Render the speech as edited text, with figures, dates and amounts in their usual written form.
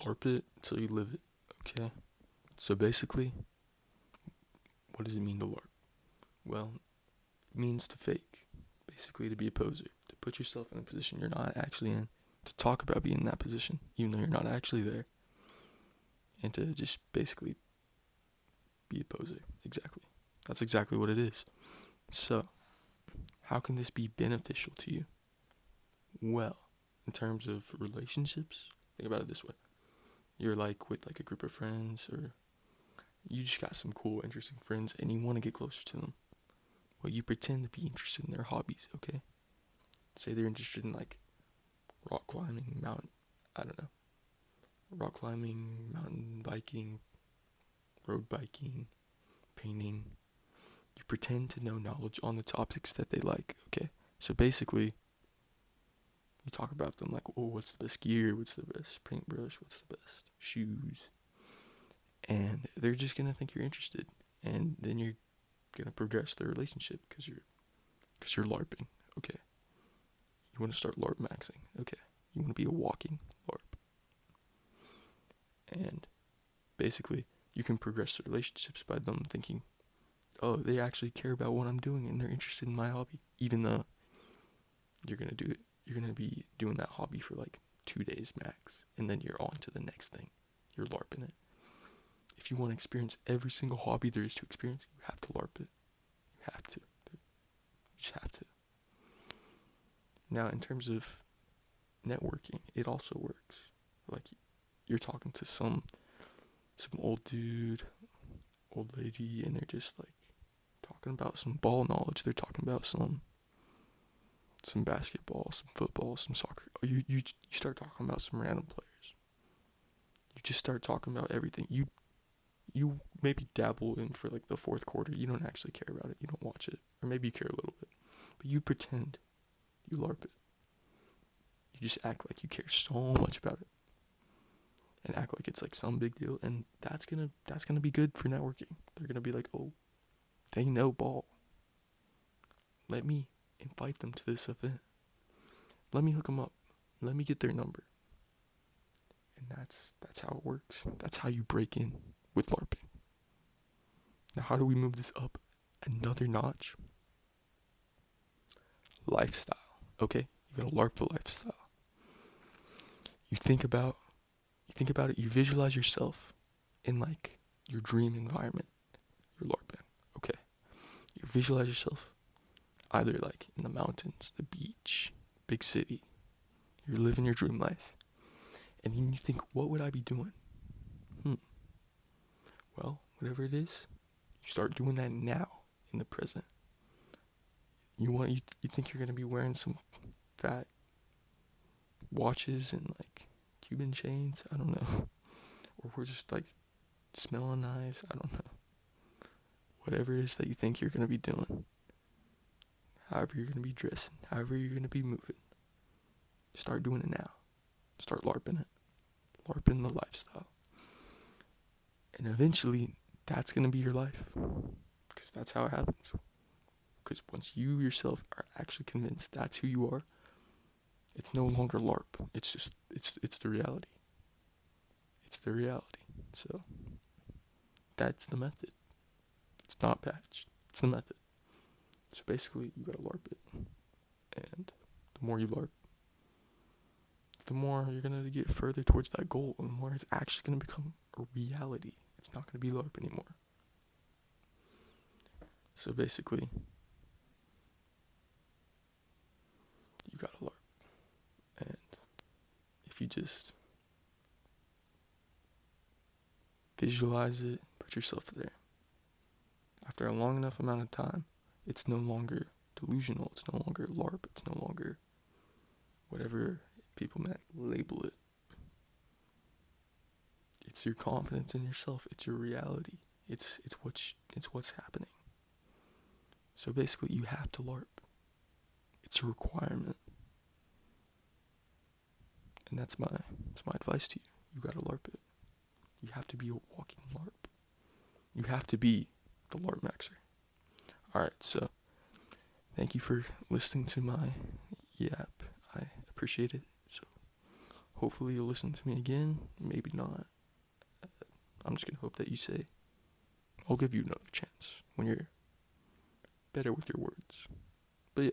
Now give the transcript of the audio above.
LARP it till you live it, okay? So basically, what does it mean to LARP? Well, it means to fake, basically to be a poser, to put yourself in a position you're not actually in, to talk about being in that position, even though you're not actually there, and to just basically be a poser. Exactly. That's exactly what it is. So, how can this be beneficial to you? Well, in terms of relationships, think about it this way. You're like with like a group of friends, or you just got some cool, interesting friends and you want to get closer to them. Well, you pretend to be interested in their hobbies, okay? Say they're interested in like rock climbing, mountain biking, road biking, painting. You pretend to know knowledge on the topics that they like, okay? So basically, you talk about them like, oh, what's the best gear? What's the best paintbrush? What's the best shoes? And they're just going to think you're interested. And then you're going to progress the relationship because you're LARPing, okay? You want to start LARP maxing, okay? You want to be a walking LARP. And basically, you can progress the relationships by them thinking, oh, they actually care about what I'm doing and they're interested in my hobby. Even though you're going to be doing that hobby for like 2 days max. And then you're on to the next thing. You're LARPing it. If you want to experience every single hobby there is to experience, you have to LARP it. You have to. You just have to. Now, in terms of networking, it also works. Like, you're talking to some old dude, old lady, and they're just like talking about some ball knowledge. They're talking about some basketball, some football, some soccer. You start talking about some random players. You just start talking about everything. You maybe dabble in for like the fourth quarter. You don't actually care about it. You don't watch it. Or maybe you care a little bit. But you pretend. You LARP it. You just act like you care so much about it. And act like it's like some big deal. And that's gonna be good for networking. They're gonna be like, oh, they know ball. Let me invite them to this event. Let me hook them up. Let me get their number. And that's how it works. That's how you break in with LARPing. Now, how do we move this up another notch? Lifestyle. Okay? You gotta LARP the lifestyle. You think about it, you visualize yourself in like your dream environment. You're LARPing. Okay. You visualize yourself either like in the mountains, the beach, big city. You're living your dream life. And then you think, what would I be doing? Well, whatever it is, you start doing that now in the present. You think you're gonna be wearing some fat watches and like Cuban chains? I don't know. Or we're just like smelling nice. I don't know. Whatever it is that you think you're gonna be doing, however you're gonna be dressing, however you're gonna be moving, start doing it now. Start LARPing it. LARPing the lifestyle. And eventually, that's going to be your life. Because that's how it happens. Because once you yourself are actually convinced that's who you are, it's no longer LARP. It's just, it's the reality. It's the reality. So, that's the method. It's not patched. It's the method. So basically, you gotta LARP it. And the more you LARP, the more you're gonna get further towards that goal, and the more it's actually gonna become a reality. It's not gonna be LARP anymore. So basically, you gotta LARP. And if you just visualize it, put yourself there. After a long enough amount of time, it's no longer delusional. It's no longer LARP. It's no longer whatever people might label it. It's your confidence in yourself. It's your reality. It's what's happening. So basically, you have to LARP. It's a requirement. And that's my advice to you. You gotta LARP it. You have to be a walking LARP. You have to be the LARP maxer. Alright, so thank you for listening to my yap. I appreciate it. So Hopefully you'll listen to me again. Maybe not. I'm just gonna hope that you say, I'll give you another chance when you're better with your words. But yeah.